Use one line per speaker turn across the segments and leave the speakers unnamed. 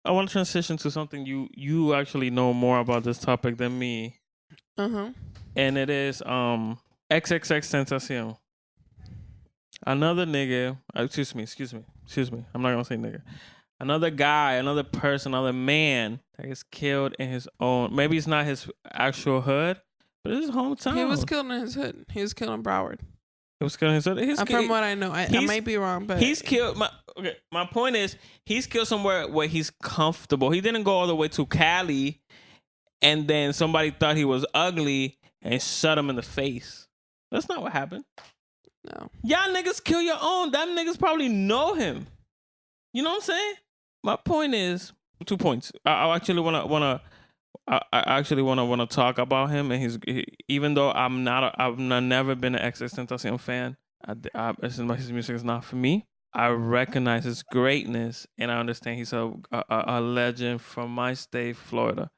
I want to transition to something you actually know more about this topic than me, and it is XXXTentacion. Another nigga. Excuse me. I'm not gonna say nigga. Another guy, another person, another man that gets killed in his own. Maybe it's not his actual hood, but it's his hometown.
He was killed in his hood. He was killed in Broward.
It was killed in his hood.
From what I know, I might be wrong, but
he's killed. My point is, he's killed somewhere where he's comfortable. He didn't go all the way to Cali, and then somebody thought he was ugly and shot him in the face. That's not what happened.
No.
Y'all niggas kill your own. That niggas probably know him. You know what I'm saying? My point is 2 points. I actually wanna talk about him and even though I've never been an XXXTentacion fan. His music is not for me. I recognize his greatness and I understand he's a legend from my state, Florida.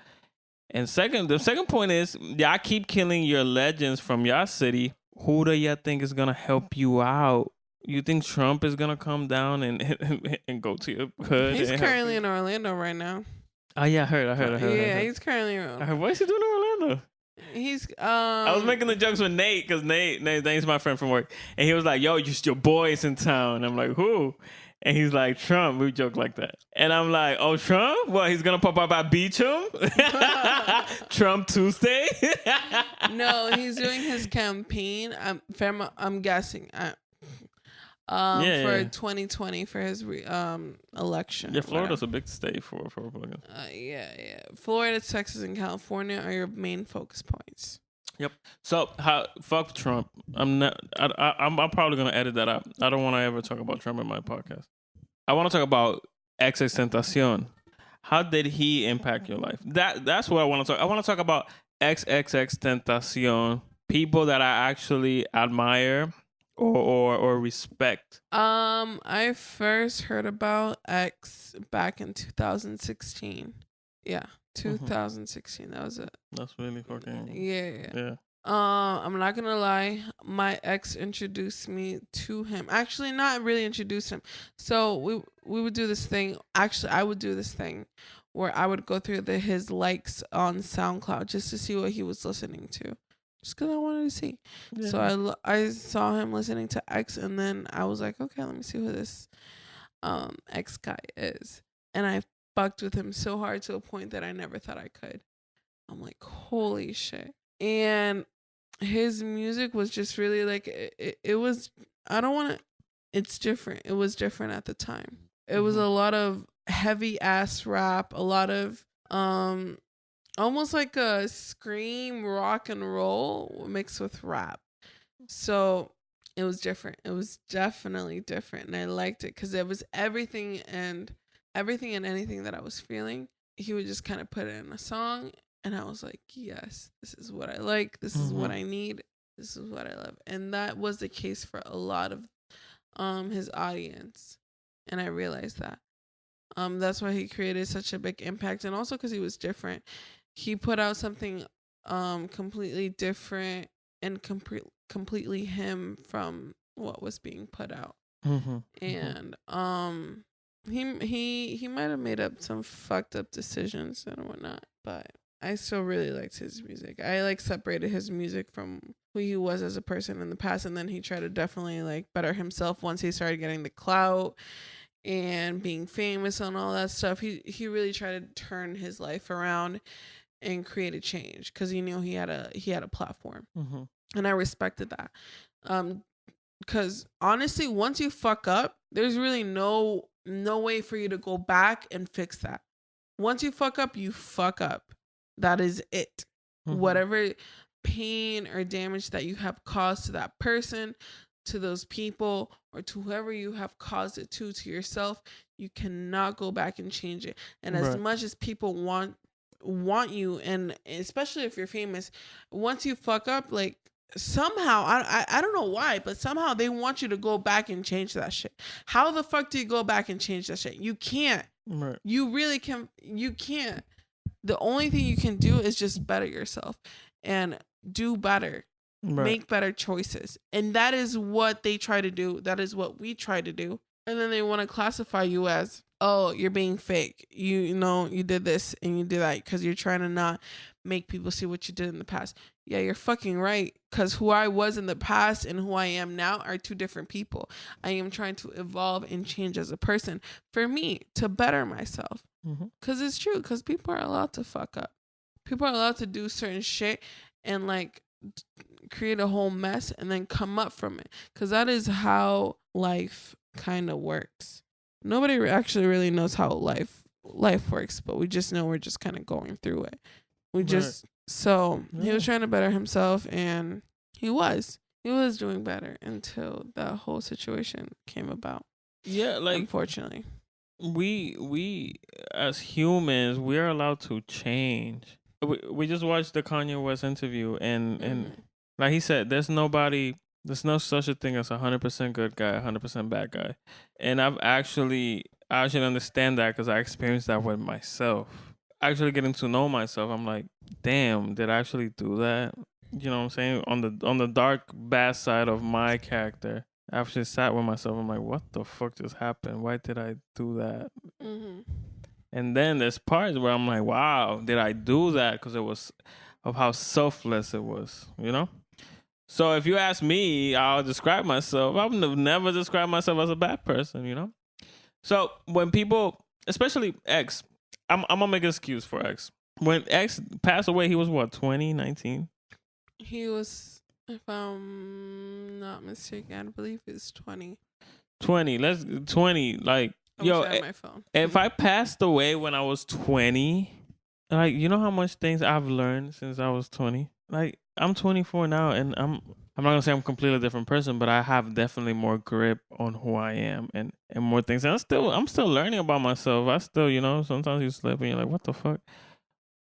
And the second point is, y'all keep killing your legends from your city. Who do y'all think is gonna help you out? You think Trump is gonna come down and go to your hood?
He's currently in Orlando right now.
Oh yeah, I heard.
Yeah, he's currently around.
What is he doing in Orlando?
He's
I was making the jokes with Nate because Nate's my friend from work, and he was like, "Yo, just your boys in town." I'm like, "Who?" And he's like, "Trump." We joke like that, and I'm like, "Oh, Trump? What? He's gonna pop up at Beach him? Trump Tuesday?"
No, he's doing his campaign. I'm guessing. For 2020 for his election.
Yeah, Florida's a big state for Republicans.
Yeah. Florida, Texas, and California are your main focus points.
Yep. So fuck Trump. I'm probably gonna edit that out. I don't want to ever talk about Trump in my podcast. I want to talk about XXXTentacion. How did he impact your life? That's what I want to talk. I want to talk about XXXTentacion. People that I actually admire or respect.
I first heard about X back in 2016. Yeah, 2016. That was it.
That's really fucking.
Yeah. I'm not gonna lie. My ex introduced me to him. Actually, not really introduced him. So we would do this thing. Actually, I would do this thing where I would go through his likes on SoundCloud just to see what he was listening to. Just because I wanted to see. Yeah. So I saw him listening to X, and then I was like, okay, let me see who this X guy is. And I fucked with him so hard to a point that I never thought I could. I'm like, holy shit. And his music was just really like, it was, it's different. It was different at the time. It was a lot of heavy ass rap, a lot of, almost like a scream rock and roll mixed with rap. So it was different. It was definitely different. And I liked it because it was everything and anything that I was feeling. He would just kind of put it in a song. And I was like, yes, this is what I like. This is what I need. This is what I love. And that was the case for a lot of his audience. And I realized that. That's why he created such a big impact. And also because he was different. He put out something completely different and completely him from what was being put out. And he might have made up some fucked up decisions and whatnot, but I still really liked his music. I separated his music from who he was as a person in the past, and then he tried to definitely better himself once he started getting the clout and being famous and all that stuff. He really tried to turn his life around and create a change because he knew he had a platform. And I respected that. Because honestly, once you fuck up, there's really no way for you to go back and fix that. Once you fuck up, you fuck up. That is it. Whatever pain or damage that you have caused to that person, to those people, or to whoever you have caused it to yourself, you cannot go back and change it. And as much as people want you, and especially if you're famous, once you fuck up, somehow I don't know why, but somehow they want you to go back and change that shit. How the fuck do you go back and change that shit? You can't. You really can. You can't. The only thing you can do is just better yourself and do better. Make better choices. And that is what they try to do. That is what we try to do. And then they want to classify you as oh, you're being fake. You know, you did this and you did that because you're trying to not make people see what you did in the past. Yeah, you're fucking right. Because who I was in the past and who I am now are two different people. I am trying to evolve and change as a person for me to better myself. Because it's true. Because people are allowed to fuck up. People are allowed to do certain shit and like create a whole mess and then come up from it. Because that is how life kind of works. Nobody actually really knows how life works, but we just know we're just kind of going through it. We just he was trying to better himself, and he was doing better until that whole situation came about.
Yeah, like
unfortunately,
we as humans, we are allowed to change. We just watched the Kanye West interview, and like he said, there's no such a thing as 100% good guy, 100% bad guy. And I actually understand that because I experienced that with myself. Actually getting to know myself, I'm like, damn, did I actually do that? You know what I'm saying? On the dark, bad side of my character, I actually sat with myself. I'm like, what the fuck just happened? Why did I do that? And then there's parts where I'm like, wow, did I do that? Because it was of how selfless it was, you know? So if you ask me, I'll describe myself. I would never describe myself as a bad person, you know? So when people, especially X, I'm going to make an excuse for X. When X passed away, he was what, 2019?
He was, if I'm not mistaken, I believe it's 20.
20, like, yo,
my phone.
If I passed away when I was 20, like, you know how much things I've learned since I was 20? Like, I'm 24 now, and I'm not gonna say I'm a completely different person, but I have definitely more grip on who I am and more things. And I'm still learning about myself. I still, you know, sometimes you slip and you're like, what the fuck?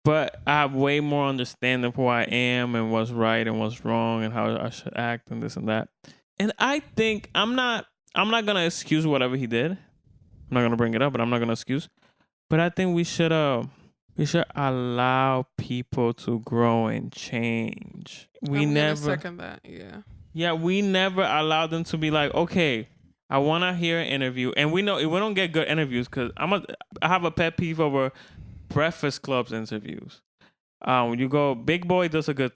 But I have way more understanding of who I am and what's right and what's wrong and how I should act and this and that. And I think I'm not gonna excuse whatever he did. I'm not gonna bring it up, but I'm not gonna excuse. But I think we should allow people to grow and change. I'm gonna
second that.
Yeah, we never allow them to be like, okay, I want to hear an interview, and we know we don't get good interviews because I have a pet peeve over Breakfast Club's interviews. When you go, Big Boy does a good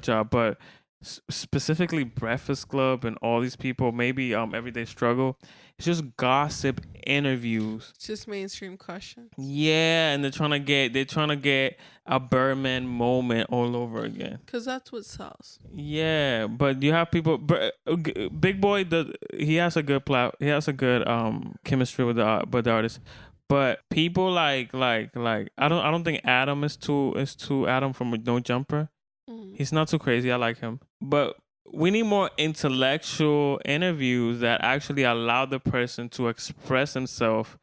job, but specifically Breakfast Club and all these people, maybe Everyday Struggle, it's just gossip interviews.
It's just mainstream questions.
Yeah, and they're trying to get a Birdman moment all over again.
Cause that's what sells.
Yeah, but you have people. Big Boy, he has a good chemistry with the artist. But people like I don't think Adam is too Adam from No Jumper. He's not too crazy. I like him. But we need more intellectual interviews that actually allow the person to express himself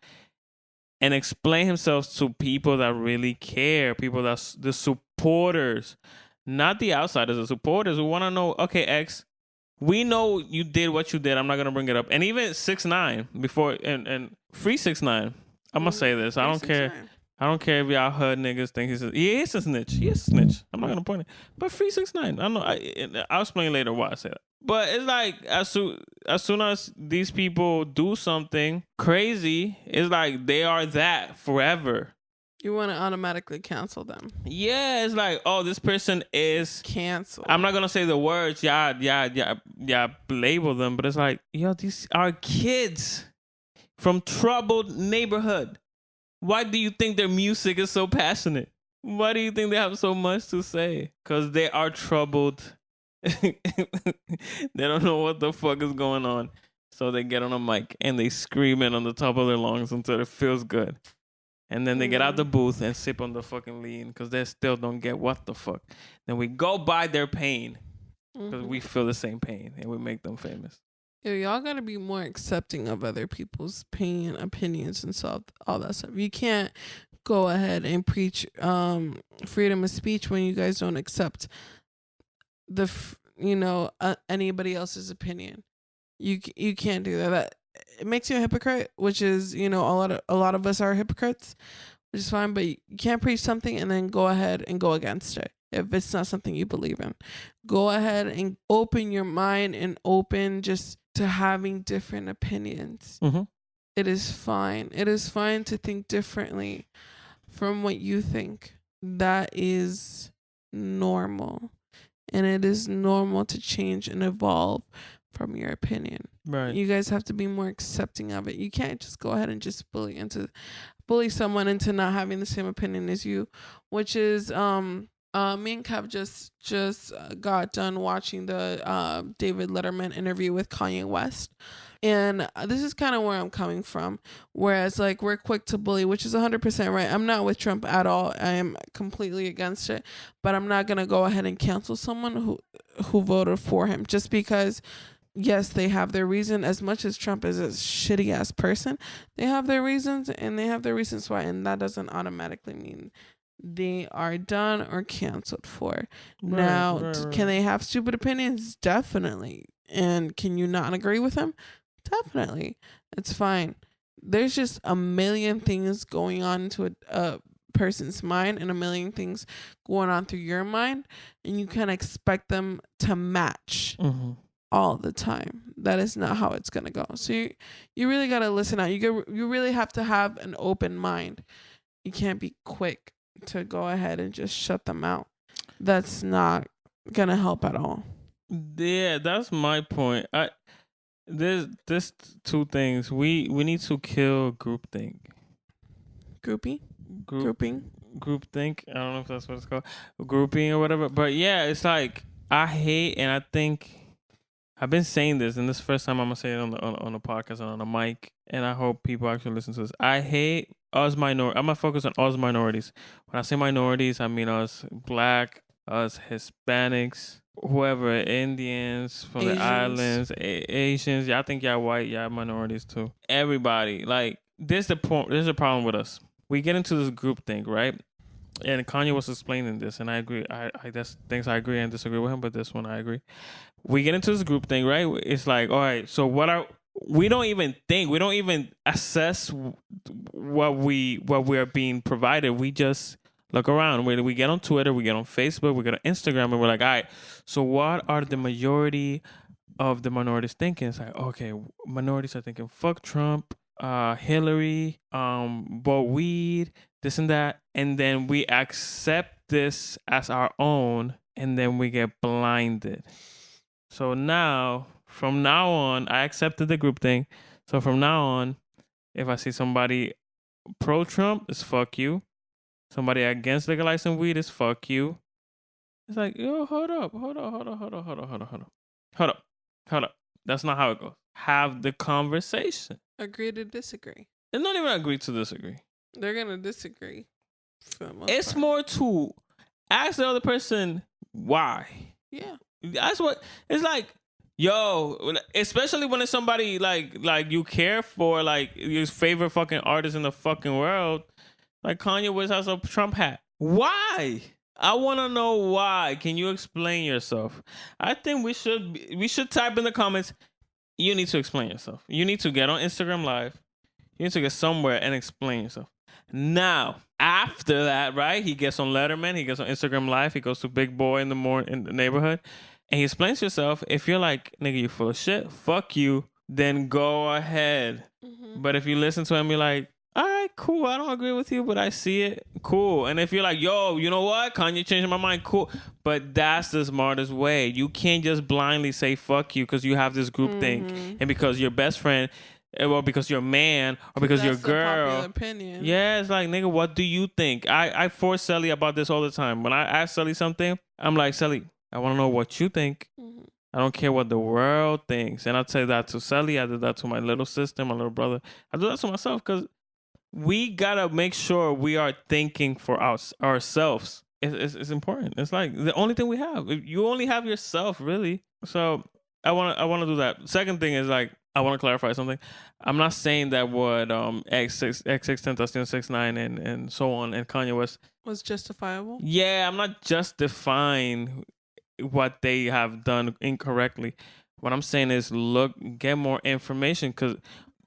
and explain himself to people that really care, people that's the supporters, not the outsiders, the supporters who want to know, okay, X, we know you did what you did. I'm not going to bring it up. And even 6ix9ine before and free 6ix9ine. I'm going to say this. I don't care. I don't care if y'all heard niggas think he is a snitch. He is a snitch. I'm not gonna point it. But free 6ix9ine. I know. I'll explain later why I say that. But it's like as soon as these people do something crazy, it's like they are that forever.
You want to automatically cancel them.
Yeah, it's like, oh, this person is
canceled.
I'm not gonna say the words. Yeah. Label them, but it's like, yo, these are kids from troubled neighborhood. Why do you think their music is so passionate? Why do you think they have so much to say? Because they are troubled. They don't know what the fuck is going on. So they get on a mic and they scream it on the top of their lungs until it feels good. And then they get out the booth and sip on the fucking lean because they still don't get what the fuck. Then we go by their pain because we feel the same pain and we make them famous.
Yo, y'all gotta be more accepting of other people's pain, opinions, and stuff, all that stuff. You can't go ahead and preach freedom of speech when you guys don't accept anybody else's opinion. You can't do that. It makes you a hypocrite, which is, a lot of us are hypocrites, which is fine. But you can't preach something and then go ahead and go against it. If it's not something you believe in, go ahead and open your mind and open just to having different opinions. It is fine. It is fine to think differently from what you think. That is normal. And it is normal to change and evolve from your opinion.
Right.
You guys have to be more accepting of it. You can't just go ahead and just bully someone into not having the same opinion as you, which is me and Kev just got done watching the David Letterman interview with Kanye West. And this is kind of where I'm coming from. Whereas, like, we're quick to bully, which is 100% right. I'm not with Trump at all. I am completely against it. But I'm not going to go ahead and cancel someone who voted for him just because, yes, they have their reason. As much as Trump is a shitty ass person, they have their reasons and they have their reasons why. And that doesn't automatically mean they are done or canceled for. Can they have stupid opinions? Definitely. And can you not agree with them? Definitely. It's fine. There's just a million things going on into a person's mind and a million things going on through your mind, and you can't expect them to match all the time. That is not how it's gonna go. So you really gotta listen out. You really have to have an open mind. You can't be quick to go ahead and just shut them out. That's not gonna help at all.
Yeah, that's my point. There's two things. We need to kill groupthink.
Grouping.
Groupthink. I don't know if that's what it's called. Grouping or whatever. But yeah, it's like I hate, and I think I've been saying this, and this is the first time I'm gonna say it on the podcast and on the mic, and I hope people actually listen to this. I hate us minorities. I'm gonna focus on us minorities. When I say minorities, I mean us Black, us Hispanics, whoever, Indians from
Asians.
the islands, Asians. I think y'all white, y'all minorities too. Everybody, like, there's a problem with us. We get into this group thing, right? And Kanye was explaining this, and I agree. I there's things I agree and disagree with him, but this one I agree. We get into this group thing, right? It's like, all right, so we don't even think, we don't even assess what we are being provided. We just look around. We get on Twitter, we get on Facebook, we get on Instagram, and we're like, all right, so what are the majority of the minorities thinking? It's like, okay, minorities are thinking, fuck Trump, Hillary, but weed, this and that. And then we accept this as our own, and then we get blinded. So now, from now on, I accepted the group thing. So from now on, if I see somebody pro-Trump, it's fuck you. Somebody against legalizing weed is fuck you. It's like, yo, hold up. That's not how it goes. Have the conversation.
Agree to disagree.
It's not even agree to disagree.
They're gonna disagree.
It's more to ask the other person why.
Yeah.
That's what it's like. Yo, especially when it's somebody like you care for, like your favorite fucking artist in the fucking world. Like Kanye West has a Trump hat. Why? I want to know why. Can you explain yourself? I think we should type in the comments. You need to explain yourself. You need to get on Instagram Live. You need to get somewhere and explain yourself. Now, after that, right? He gets on Letterman. He gets on Instagram Live. He goes to Big Boy in the neighborhood, and he explains yourself. If you're like, nigga, you full of shit, fuck you, then go ahead. But if you listen to him, you're like, all right, cool. I don't agree with you, but I see it. Cool. And if you're like, yo, you know what? Kanye changed my mind. Cool. But that's the smartest way. You can't just blindly say fuck you because you have this group thing. And because your best friend, or because you're a man, or because you're a girl.
Popular opinion.
Yeah, it's like, nigga, what do you think? I force Sally about this all the time. When I ask Sally something, I'm like, Sally, I want to know what you think. I don't care what the world thinks. And I say that to Sally. I do that to my little sister, my little brother. I do that to myself because we gotta make sure we are thinking for ourselves. It's important. It's like the only thing we have. You only have yourself, really. So I want to do that. Second thing is, like, I want to clarify something. I'm not saying that what XXXTentacion 6ix9ine and so on and Kanye West
was justifiable.
Yeah, I'm not justifying what they have done incorrectly. What I'm saying is, look, get more information, because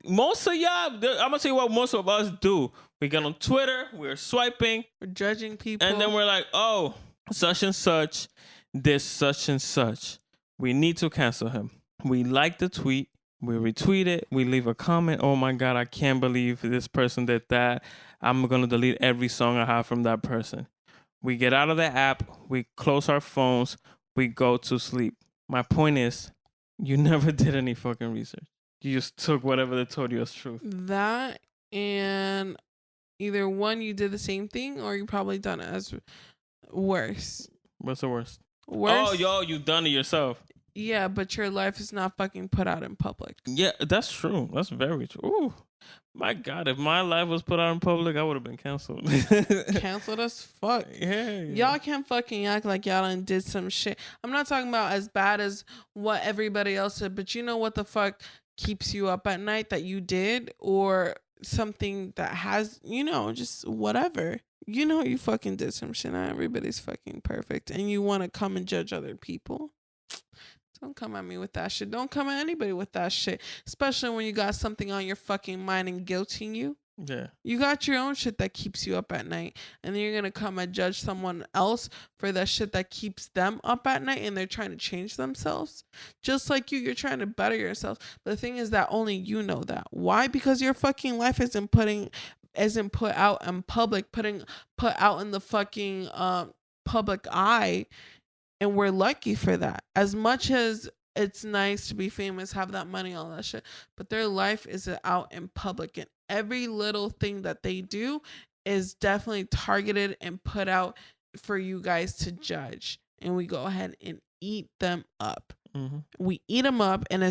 most of y'all, I'm gonna tell you what most of us do. We get on Twitter, we're swiping,
we're judging people,
and then we're like, oh, such and such, this such and such. We need to cancel him. We like the tweet, We retweet it. We leave a comment. Oh my God, I can't believe this person did that. I'm going to delete every song I have from that person. We get out of the app. We close our phones. We go to sleep. My point is, you never did any fucking research. You just took whatever they told you as truth.
That, and either one, you did the same thing, or you probably done it as worse.
What's the worst?
Worse?
Oh, yo, you done it yourself.
Yeah, but your life is not fucking put out in public.
Yeah, that's true. That's very true. Ooh, my God, if my life was put out in public, I would have been canceled.
Canceled as fuck.
Yeah.
Y'all can't fucking act like y'all done did some shit. I'm not talking about as bad as what everybody else did, but you know what the fuck keeps you up at night that you did, or something that has, just whatever. You fucking did some shit. Not everybody's fucking perfect, and you want to come and judge other people. Don't come at me with that shit. Don't come at anybody with that shit. Especially when you got something on your fucking mind and guilting you.
Yeah.
You got your own shit that keeps you up at night. And then you're going to come and judge someone else for that shit that keeps them up at night, and they're trying to change themselves. Just like you're trying to better yourself. But the thing is that only you know that. Why? Because your fucking life isn't put out in public, put out in the fucking public eye. And we're lucky for that. As much as it's nice to be famous, have that money, all that shit, but their life is out in public, and every little thing that they do is definitely targeted and put out for you guys to judge. And we go ahead and eat them up.
Mm-hmm.
We eat them up, and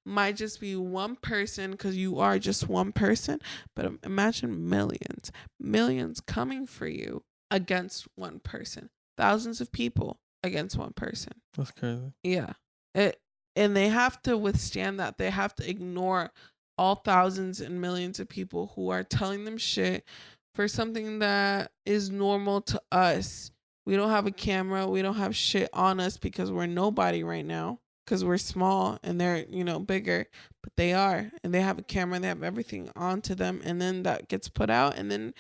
might just be one person, because you are just one person. But imagine millions coming for you against one person. Thousands of people against one person.
That's crazy.
Yeah. And they have to withstand that. They have to ignore all thousands and millions of people who are telling them shit for something that is normal to us. We don't have a camera. We don't have shit on us because we're nobody right now, because we're small and they're, bigger, but they are. And they have a camera and they have everything onto them. And then that gets put out. And then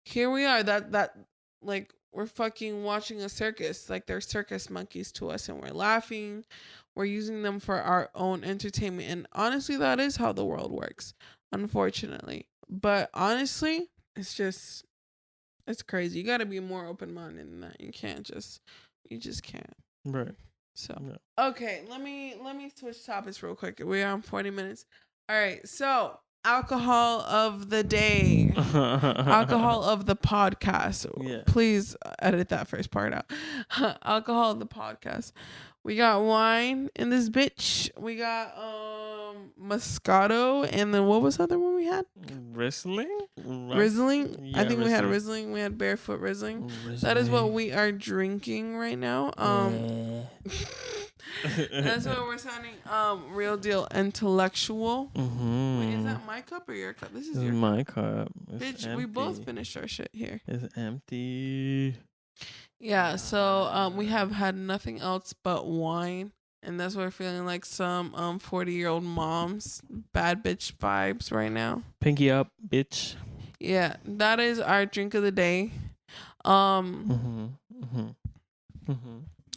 here we are. That like, we're fucking watching a circus. Like, they're circus monkeys to us, and we're laughing. We're using them for our own entertainment. And honestly, that is how the world works, unfortunately. But honestly, it's crazy. You got to be more open-minded than that. You just can't.
Right.
So,
yeah.
Okay, let me switch topics real quick. We're on 40 minutes. All right, so alcohol of the day. Alcohol of the podcast.
Yeah.
Please edit that first part out. Alcohol of the podcast. We got wine in this bitch. We got Moscato, and then what was the other one we had?
Riesling?
Yeah, I think we had Riesling. We had Barefoot Riesling. That is what we are drinking right now. That's what we're sounding. Real deal intellectual.
Mm-hmm.
Wait, is that my cup or your cup? This is your
my cup.
Bitch, empty. We both finished our shit here.
It's empty.
Yeah, so we have had nothing else but wine, and that's why we're feeling like some 40-year-old moms, bad bitch vibes right now.
Pinky up, bitch.
Yeah, that is our drink of the day.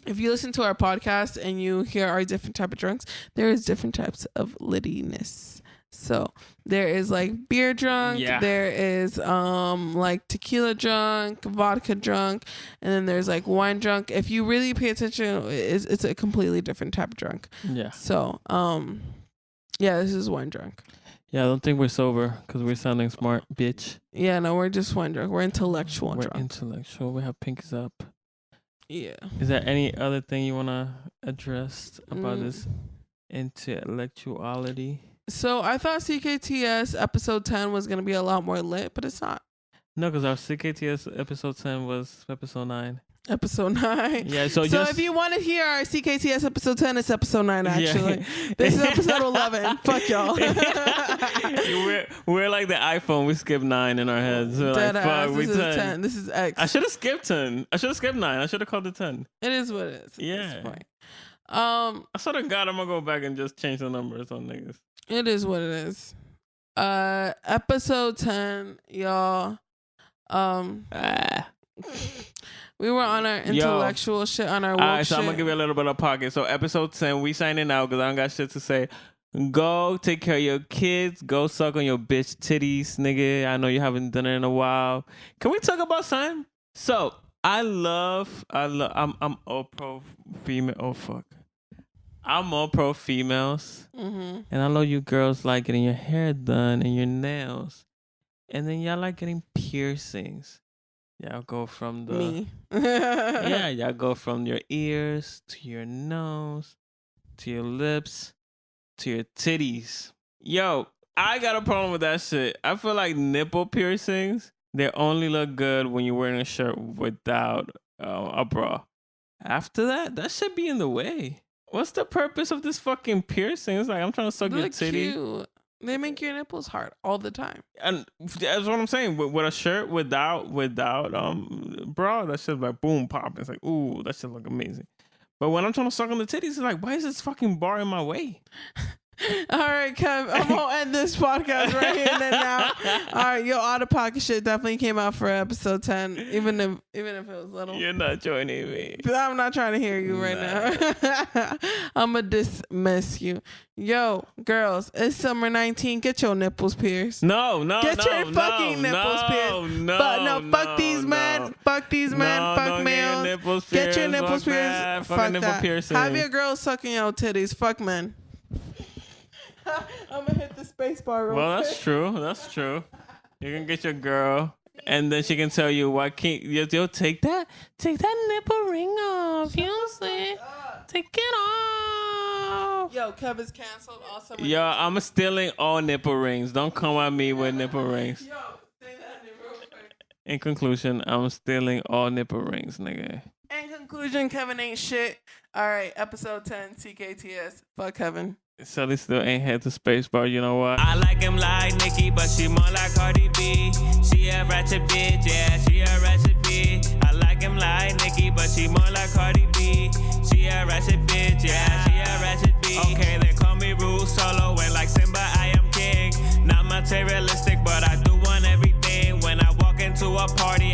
If you listen to our podcast and you hear our different type of drinks, there is different types of littiness. So there is like beer drunk, there is like tequila drunk, vodka drunk, and then there's like wine drunk. If you really pay attention, it's a completely different type of drunk. Yeah. So this is wine drunk.
Yeah, I don't think we're sober because we're sounding smart, bitch.
Yeah, no, we're just wine drunk. We're intellectual drunk.
We're intellectual. We have pinkies up.
Yeah.
Is there any other thing you want to address about this intellectuality?
So I thought CKTS episode 10 was going to be a lot more lit, but it's not.
No, because our CKTS episode 10 was episode 9.
Episode 9.
Yeah, so
if you want to hear our CKTS episode 10, it's episode 9, actually. Yeah. This is episode 11. Fuck y'all.
we're like the iPhone. We skip 9 in our heads. We're
Dead
like,
fuck,
fuck, we 10.
This is X.
I should have skipped 10. I should have skipped 9. I should have called it 10.
It is what it is.
Yeah. I sort of I'm gonna go back and just change the numbers on niggas.
It is what it is. Episode 10, y'all. We were on our intellectual shit, on our woke
Alright, so
shit.
I'm gonna give you a little bit of pocket. So episode 10, we signing out because I don't got shit to say. Go take care of your kids. Go suck on your bitch titties, nigga. I know you haven't done it in a while. Can we talk about something? So I'm all pro female. Oh fuck. I'm all pro females. And I know you girls like getting your hair done and your nails. And then y'all like getting piercings. Y'all go from the...
Me.
Yeah, y'all go from your ears to your nose to your lips to your titties. Yo, I got a problem with that shit. I feel like nipple piercings, they only look good when you're wearing a shirt without a bra. After that should be in the way. What's the purpose of this fucking piercing? It's like I'm trying to suck your titty.
Cute. They make your nipples hard all the time.
And that's what I'm saying. With a shirt without bra, that shit like boom pop. It's like, ooh, that shit look amazing. But when I'm trying to suck on the titties, it's like, why is this fucking bar in my way?
All right, Kev, I'm gonna end this podcast right here and then now. All right, your out of pocket shit definitely came out for episode 10, even if it was little.
You're not joining me.
I'm not trying to hear you right now. I'm gonna dismiss you. Yo, girls, it's summer 19. Get your nipples pierced.
No,
get your fucking nipples pierced. Fuck these men. Fuck these men. Fuck males. Get your nipples pierced. Fuck that. Piercing. Have your girls sucking your titties. Fuck men. I'm gonna hit the space bar real quick.
That's true. That's true. You can get your girl, and then she can tell you why can't you take that nipple ring off. You know what I'm saying? Take it off.
Yo, Kevin's canceled. Also,
yo, I'm stealing all nipple rings. Don't come at me with nipple rings.
Yo, say that real quick.
In conclusion, I'm stealing all nipple rings, nigga.
In conclusion, Kevin ain't shit. All right, episode 10, CKTS. Fuck Kevin.
Shelly still ain't had the space bar, you know what?
I like him like Nicki, but she more like Cardi B. She a ratchet bitch, yeah, she a ratchet bitch. I like him like Nicki, but she more like Cardi B. She a ratchet bitch, yeah, she a ratchet bitch. Okay, they call me RudeSolo, and like Simba, I am king. Not materialistic, but I do want everything. When I walk into a party,